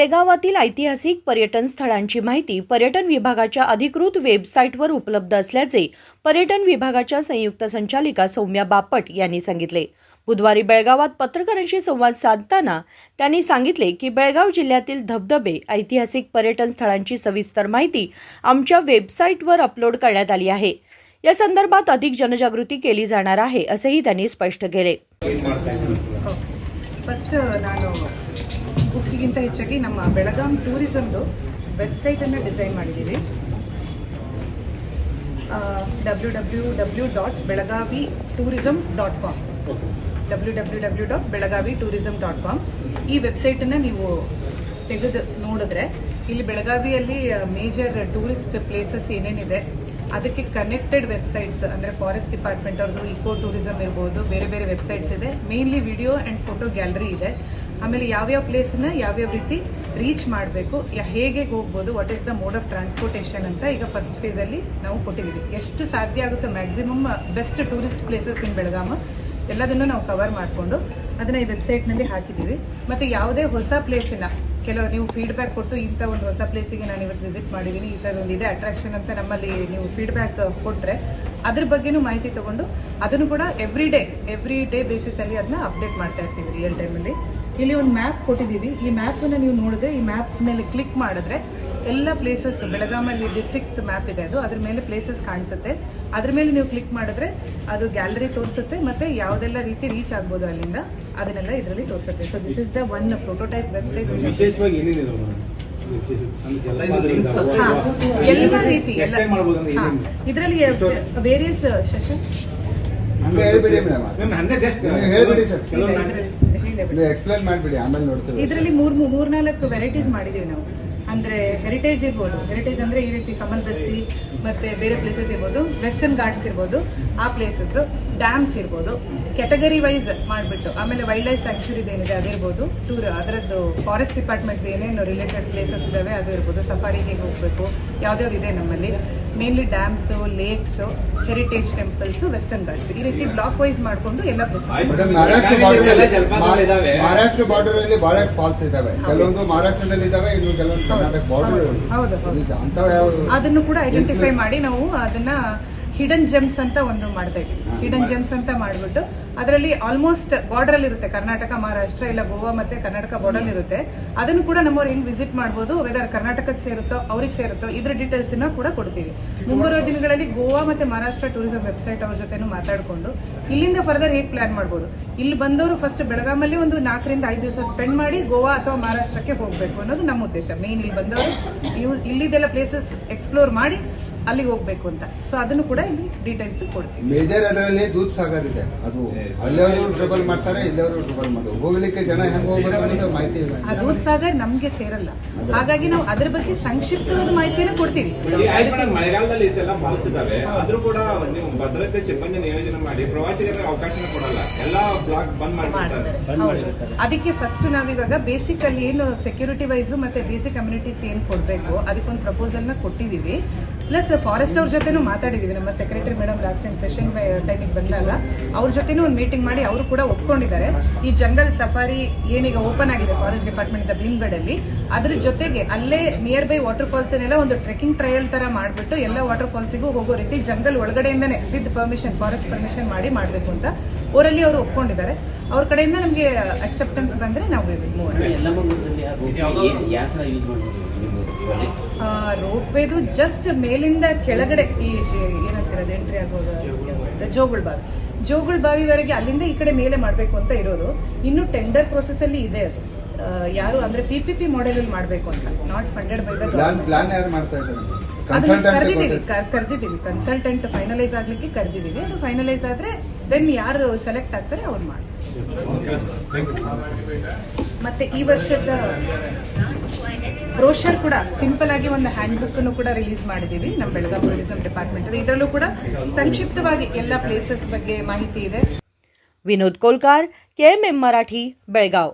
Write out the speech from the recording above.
बेळगावातील ऐतिहासिक पर्यटन स्थळांची माहिती पर्यटन विभागाच्या अधिकृत वेबसाईटवर उपलब्ध असल्याचे पर्यटन विभागाच्या संयुक्त संचालिका सौम्या बापट यांनी सांगितले। बुधवारी बेळगावात पत्रकारांशी संवाद साधताना त्यांनी सांगितले की बेळगाव जिल्ह्यातील धबधबे, ऐतिहासिक पर्यटन स्थळांची सविस्तर माहिती आमच्या वेबसाईटवर अपलोड करण्यात आली आहे। या संदर्भात अधिक जनजागृती केली जाणार आहे असेही त्यांनी स्पष्ट केले। ಫಸ್ಟ್ ನಾನು ಬುಕ್ಕಿಗಿಂತ ಹೆಚ್ಚಾಗಿ ನಮ್ಮ ಬೆಳಗಾಂ ಟೂರಿಸಮ್ದು ವೆಬ್ಸೈಟನ್ನು ಡಿಸೈನ್ ಮಾಡಿದ್ದೀವಿ। www.belagavitourism.com www.belagavitourism.com ಈ ವೆಬ್ಸೈಟನ್ನು ನೀವು ತೆಗೆದು ನೋಡಿದ್ರೆ ಇಲ್ಲಿ ಬೆಳಗಾವಿಯಲ್ಲಿ ಮೇಜರ್ ಟೂರಿಸ್ಟ್ ಪ್ಲೇಸಸ್ ಏನೇನಿದೆ ಅದಕ್ಕೆ ಕನೆಕ್ಟೆಡ್ ವೆಬ್ಸೈಟ್ಸ್ ಅಂದರೆ ಫಾರೆಸ್ಟ್ ಡಿಪಾರ್ಟ್ಮೆಂಟ್ ಅವ್ರದ್ದು ಇಕೋ ಟೂರಿಸಮ್ ಇರ್ಬೋದು, ಬೇರೆ ಬೇರೆ ವೆಬ್ಸೈಟ್ಸ್ ಇದೆ। Mainly video and photo gallery ಇದೆ। ಆಮೇಲೆ ಯಾವ್ಯಾವ ಪ್ಲೇಸನ್ನ ಯಾವ್ಯಾವ ರೀತಿ ರೀಚ್ ಮಾಡಬೇಕು, ಹೇಗೆ ಹೋಗ್ಬೋದು, what is the mode of transportation ಅಂತ ಈಗ ಫಸ್ಟ್ ಫೇಸಲ್ಲಿ ನಾವು ಕೊಟ್ಟಿದ್ದೀವಿ। ಎಷ್ಟು ಸಾಧ್ಯ ಆಗುತ್ತೋ maximum best tourist places in Belgaum ಎಲ್ಲದನ್ನು ನಾವು ಕವರ್ ಮಾಡಿಕೊಂಡು ಅದನ್ನು ಈ ವೆಬ್ಸೈಟ್ನಲ್ಲಿ ಹಾಕಿದ್ದೀವಿ। ಮತ್ತು ಯಾವುದೇ ಹೊಸ ಪ್ಲೇಸಿನ ಕೆಲವು ನೀವು ಫೀಡ್ಬ್ಯಾಕ್ ಕೊಟ್ಟು ಇಂಥ ಒಂದು ಹೊಸ ಪ್ಲೇಸಿಗೆ ನಾನು ಇವತ್ತು ವಿಸಿಟ್ ಮಾಡಿದ್ದೀನಿ, ಈ ಥರ ಒಂದು ಇದೆ ಅಟ್ರಾಕ್ಷನ್ ಅಂತ ನಮ್ಮಲ್ಲಿ ನೀವು ಫೀಡ್ಬ್ಯಾಕ್ ಕೊಟ್ಟರೆ ಅದ್ರ ಬಗ್ಗೆನೂ ಮಾಹಿತಿ ತೊಗೊಂಡು ಅದನ್ನು ಕೂಡ ಎವ್ರಿ ಡೇ ಬೇಸಿಸಲ್ಲಿ ಅದನ್ನ ಅಪ್ಡೇಟ್ ಮಾಡ್ತಾ ಇರ್ತೀವಿ ರಿಯಲ್ ಟೈಮಲ್ಲಿ। ಇಲ್ಲಿ ಒಂದು ಮ್ಯಾಪ್ ಕೊಟ್ಟಿದ್ದೀವಿ, ಈ ಮ್ಯಾಪನ್ನು ನೀವು ನೋಡಿದ್ರೆ ಈ ಮ್ಯಾಪ್ ಮೇಲೆ ಕ್ಲಿಕ್ ಮಾಡಿದ್ರೆ ಎಲ್ಲ ಪ್ಲೇಸಸ್ ಬೆಳಗಾಮಲ್ಲಿ ಡಿಸ್ಟ್ರಿಕ್ಟ್ ಮ್ಯಾಪ್ ಇದೆ, ಅದು ಅದ್ರ ಮೇಲೆ ಪ್ಲೇಸಸ್ ಕಾಣಿಸುತ್ತೆ। ಅದ್ರ ಮೇಲೆ ನೀವು ಕ್ಲಿಕ್ ಮಾಡಿದ್ರೆ ಅದು ಗ್ಯಾಲರಿ ತೋರಿಸುತ್ತೆ ಮತ್ತು ಯಾವುದೆಲ್ಲ ರೀತಿ ರೀಚ್ ಆಗ್ಬೋದು ಅಲ್ಲಿಂದ ಅದನ್ನೆಲ್ಲ ಇದರಲ್ಲಿ ತೋರಿಸುತ್ತೆ। So this is the one prototype website. ಎಲ್ಲ ರೀತಿ ಇದರಲ್ಲಿ ವೇರಿಯಸ್ ಸೆಷನ್ ಇದರಲ್ಲಿ ಮೂರ್ನಾಲ್ಕು ವೆರೈಟೀಸ್ ಮಾಡಿದೀವಿ ನಾವು। ಅಂದ್ರೆ ಹೆರಿಟೇಜ್ ಇರ್ಬೋದು, ಹೆರಿಟೇಜ್ ಅಂದ್ರೆ ಈ ರೀತಿ ಕಮಲ್ ಬಸ್ತಿ ಮತ್ತೆ ಬೇರೆ ಪ್ಲೇಸಸ್ ಇರ್ಬೋದು, ವೆಸ್ಟರ್ನ್ ಘಾಟ್ಸ್ ಇರ್ಬೋದು, ಆ ಪ್ಲೇಸಸ್, ಡ್ಯಾಮ್ಸ್ ಇರ್ಬೋದು, ಕ್ಯಾಟಗರಿ ವೈಸ್ ಮಾಡಿಬಿಟ್ಟು ಆಮೇಲೆ ವೈಲ್ಡ್ ಲೈಫ್ ಸ್ಯಾಂಕ್ಚುರಿ ಏನಿದೆ ಅದಿರ್ಬೋದು, ಟೂರ್ ಅದರದ್ದು ಫಾರೆಸ್ಟ್ ಡಿಪಾರ್ಟ್ಮೆಂಟ್ ಏನೇನು ರಿಲೇಟೆಡ್ ಪ್ಲೇಸಸ್ ಇದಾವೆ ಅದು ಇರ್ಬೋದು, ಸಫಾರಿ ಹೇಗೆ ಹೋಗಬೇಕು ಯಾವ್ದಾವ್ದು ಇದೆ ನಮ್ಮಲ್ಲಿ, mainly dams, lakes, heritage temples, western Ghats ಈ ರೀತಿ ಬ್ಲಾಕ್ ವೈಸ್ ಮಾಡಿಕೊಂಡು ಎಲ್ಲ ಪ್ಲೇಸಸ್। ಮಹಾರಾಷ್ಟ್ರ ಬಾರ್ಡರ್ ಅಲ್ಲಿ ಬಹಳಷ್ಟು ಫಾಲ್ಸ್ ಇದಾವೆ, ಕೆಲವೊಂದು ಮಹಾರಾಷ್ಟ್ರದಲ್ಲಿ ಇದಾವೆ, ಇನ್ನು ಕೆಲವೊಂದು ಕರ್ನಾಟಕ ಬಾರ್ಡರ್। ಅದನ್ನು ಕೂಡ ಐಡೆಂಟಿಫೈ ಮಾಡಿ ನಾವು ಅದನ್ನ ಹಿಡನ್ ಜೆಮ್ಸ್ ಅಂತ ಒಂದು ಮಾಡ್ತಾ ಇದ್ದೀವಿ। ಹಿಡನ್ ಜೆಮ್ಸ್ ಅಂತ ಮಾಡಿಬಿಟ್ಟು ಅದರಲ್ಲಿ ಆಲ್ಮೋಸ್ಟ್ ಬಾರ್ಡರ್ ಅಲ್ಲಿ ಇರುತ್ತೆ, ಕರ್ನಾಟಕ, ಮಹಾರಾಷ್ಟ್ರ ಇಲ್ಲ ಗೋವಾ ಮತ್ತೆ ಕರ್ನಾಟಕ ಬಾರ್ಡರ್ ಇರುತ್ತೆ। ಅದನ್ನು ಕೂಡ ನಮ್ಮವ್ರು ಹೆಂಗ್ ವಿಸಿಟ್ ಮಾಡಬಹುದು, ವೆದರ್ ಕರ್ನಾಟಕಕ್ಕೆ ಸೇರುತ್ತೋ ಅವ್ರಿಗೆ ಸೇರುತ್ತೋ ಇದ್ರ ಡೀಟೇಲ್ಸ್ ಕೂಡ ಕೊಡ್ತೀವಿ। ಮುಂಬರುವ ದಿನಗಳಲ್ಲಿ ಗೋವಾ ಮತ್ತೆ ಮಹಾರಾಷ್ಟ್ರ ಟೂರಿಸಂ ವೆಬ್ಸೈಟ್ ಅವ್ರ ಜೊತೆನೂ ಮಾತಾಡ್ಕೊಂಡು ಇಲ್ಲಿಂದ ಫರ್ದರ್ ಹೇಗೆ ಪ್ಲಾನ್ ಮಾಡಬಹುದು, ಇಲ್ಲಿ ಬಂದವರು ಫಸ್ಟ್ ಬೆಳಗಾಮಲ್ಲಿ ಒಂದು 4 ರಿಂದ 5 ದಿವಸ ಸ್ಪೆಂಡ್ ಮಾಡಿ ಗೋವಾ ಅಥವಾ ಮಹಾರಾಷ್ಟ್ರಕ್ಕೆ ಹೋಗಬೇಕು ಅನ್ನೋದು ನಮ್ಮ ಉದ್ದೇಶ। ಮೇನ್ ಇಲ್ಲಿ ಬಂದವರು ಇಲ್ಲಿದೆಲ್ಲ ಪ್ಲೇಸಸ್ ಎಕ್ಸ್ಪ್ಲೋರ್ ಮಾಡಿ ಅಲ್ಲಿಗೆ ಹೋಗ್ಬೇಕು ಅಂತ। ಸೊ ಅದನ್ನು ಕೂಡ ಇಲ್ಲಿ ಡೀಟೇಲ್ಸ್ ಕೊಡ್ತೀವಿ। ಮೇಜರ್ ಅದರಲ್ಲಿ ದೂದ್ ಸಾಗರ್ ಇದೆ, ಅದು ಅಲ್ಲಿಯವರು ಟ್ರಬಲ್ ಮಾಡ್ತಾರೆ, ಇಲ್ಲಿಯವರು ಟ್ರಬಲ್ ಮಾಡ್ತಾರೆ, ಹೋಗ್ಲಿಕ್ಕೆ ಜನ ಹೆಂಗ್ ಹೋಗ್ಬೇಕು ಅನ್ನೋದು ಮಾಹಿತಿ ಇಲ್ಲ। ಆ ದೂದ್ ಸಾಗರ್ ನಮ್ಗೆ ಸೇರಲ್ಲ, ಹಾಗಾಗಿ ನಾವು ಅದ್ರ ಬಗ್ಗೆ ಸಂಕ್ಷಿಪ್ತವಾದ ಮಾಹಿತಿಯನ್ನು ಕೊಡ್ತೀವಿ। ಮಳೆಗಾಲದಲ್ಲಿ ಇಷ್ಟೆಲ್ಲ ಫಾಲ್ಸ್ ಇದಾವೆ, ಆದ್ರೂ ಕೂಡ ನೀವು ಭದ್ರತೆ ಸಿಬ್ಬಂದಿ ನಿಯೋಜನೆ ಮಾಡಿ ಪ್ರವಾಸಿಗರಿಗೆ ಅವಕಾಶ ಕೊಡಲ್ಲ, ಎಲ್ಲ ಬ್ಲಾಕ್ ಬಂದ್ ಮಾಡ್ತಾರೆ। ಅದಕ್ಕೆ ಫಸ್ಟ್ ನಾವಿವಾಗ ಬೇಸಿಕ್ ಅಲ್ಲಿ ಏನು ಸೆಕ್ಯೂರಿಟಿ ವೈಸ್ ಮತ್ತೆ ಬೇಸಿಕ್ ಕಮ್ಯುನಿಟೀಸ್ ಏನ್ ಕೊಡ್ಬೇಕು ಅದಕ್ಕೊಂದು ಪ್ರಪೋಸಲ್ ನ ಕೊಟ್ಟಿದೀವಿ। ಪ್ಲಸ್ ಫಾರೆಸ್ಟ್ ಅವ್ರ ಜೊತೆನೂ ಮಾತಾಡಿದೀವಿ, ನಮ್ಮ secretary madam last time session ಟೈಮಿಗೆ ಬಂದಾಗ ಅವ್ರ ಜೊತೆನೂ ಒಂದು ಮೀಟಿಂಗ್ ಮಾಡಿ ಅವರು ಕೂಡ ಒಪ್ಕೊಂಡಿದ್ದಾರೆ। ಈ ಜಂಗಲ್ ಸಫಾರಿ ಏನೀಗ ಓಪನ್ ಆಗಿದೆ ಫಾರೆಸ್ಟ್ ಡಿಪಾರ್ಟ್ಮೆಂಟ್ ಇಂದ ಭೀಮ್ಗಢಲ್ಲಿ, ಅದ್ರ ಜೊತೆಗೆ ಅಲ್ಲೇ ನಿಯರ್ ಬೈ ವಾಟರ್ ಫಾಲ್ಸ್ ಅನ್ನೆಲ್ಲ ಒಂದು ಟ್ರೆಕಿಂಗ್ ಟ್ರಯಲ್ ತರ ಮಾಡ್ಬಿಟ್ಟು ಎಲ್ಲ ವಾಟರ್ ಫಾಲ್ಸಿಗೂ ಹೋಗೋ ರೀತಿ ಜಂಗಲ್ ಒಳಗಡೆಯಿಂದನೇ ವಿತ್ ಪರ್ಮಿಷನ್, ಫಾರೆಸ್ಟ್ ಪರ್ಮಿಷನ್ ಮಾಡಬೇಕು ಅಂತ ಅವರಲ್ಲಿ ಅವರು ಒಪ್ಕೊಂಡಿದ್ದಾರೆ। ಅವ್ರ ಕಡೆಯಿಂದ ನಮಗೆ ಅಕ್ಸೆಪ್ಟೆನ್ಸ್ ಬಂದ್ರೆ ನಾವು ರೋಪ್ವೇದು ಜಸ್ಟ್ ಮೇಲಿಂದ ಕೆಳಗಡೆ ಈ ಏನಂತಿರೋದು ಎಂಟ್ರಿ ಆಗೋದು ಜೋಗುಳ್ ಬಾವಿವರೆಗೆ ಅಲ್ಲಿಂದ ಈ ಕಡೆ ಮೇಲೆ ಮಾಡಬೇಕು ಅಂತ ಇರೋದು। ಇನ್ನು ಟೆಂಡರ್ ಪ್ರೋಸೆಸ್ ಅಲ್ಲಿ ಇದೆ, ಅದು ಯಾರು ಅಂದ್ರೆ PPP ಮಾಡೆಲ್ ಅಲ್ಲಿ ಮಾಡಬೇಕು ಅಂತ, ನಾಟ್ ಫಂಡೆಡ್ ಬೈ ದ ಕರೆದಿದ್ದೀವಿ ಕನ್ಸಲ್ಟೆಂಟ್ ಫೈನಲೈಸ್ ಆಗ್ಲಿಕ್ಕೆ ಕರೆದಿದ್ದೀವಿ। ಅದು ಫೈನಲೈಸ್ ಆದ್ರೆ ದೆನ್ ಯಾರು ಸೆಲೆಕ್ಟ್ ಆಗ್ತಾರೆ ಅವ್ರು ಮಾಡ್ತಾರೆ। ಮತ್ತೆ ಈ ವರ್ಷದ ಬ್ರೋಷರ್ ಕೂಡ ಸಿಂಪಲ್ ಆಗಿ ಒಂದು ಹ್ಯಾಂಡ್ ಬುಕ್ ಅನ್ನು ಕೂಡ ರಿಲೀಸ್ ಮಾಡಿದೀವಿ ನಮ್ಮ ಬೆಳಗಾವಿ ಟೂರಿಸಂ ಡಿಪಾರ್ಟ್ಮೆಂಟ್। ಇದರಲ್ಲೂ ಕೂಡ ಸಂಕ್ಷಿಪ್ತವಾಗಿ ಎಲ್ಲ ಪ್ಲೇಸಸ್ ಬಗ್ಗೆ ಮಾಹಿತಿ ಇದೆ। विनोद कोलकार, KMM मराठी, बेळगाव।